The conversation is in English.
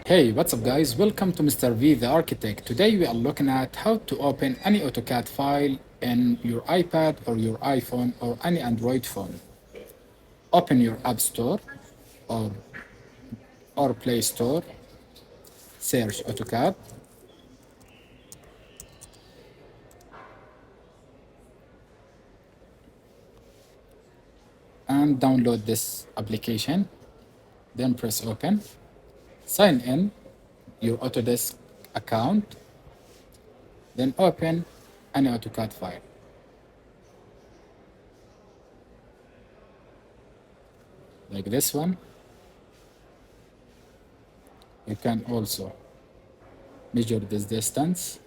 Hey, what's up guys? Welcome to Mr.V, the architect. Today we are looking at how to open any Autocad file in your iPad or your iPhone or any Android phone. Open your App Store or, or Play Store, search Autocad, and download this application. Then press open. Sign in your Autodesk account. Then open any Autocad file. Like this one. You can also measure this distance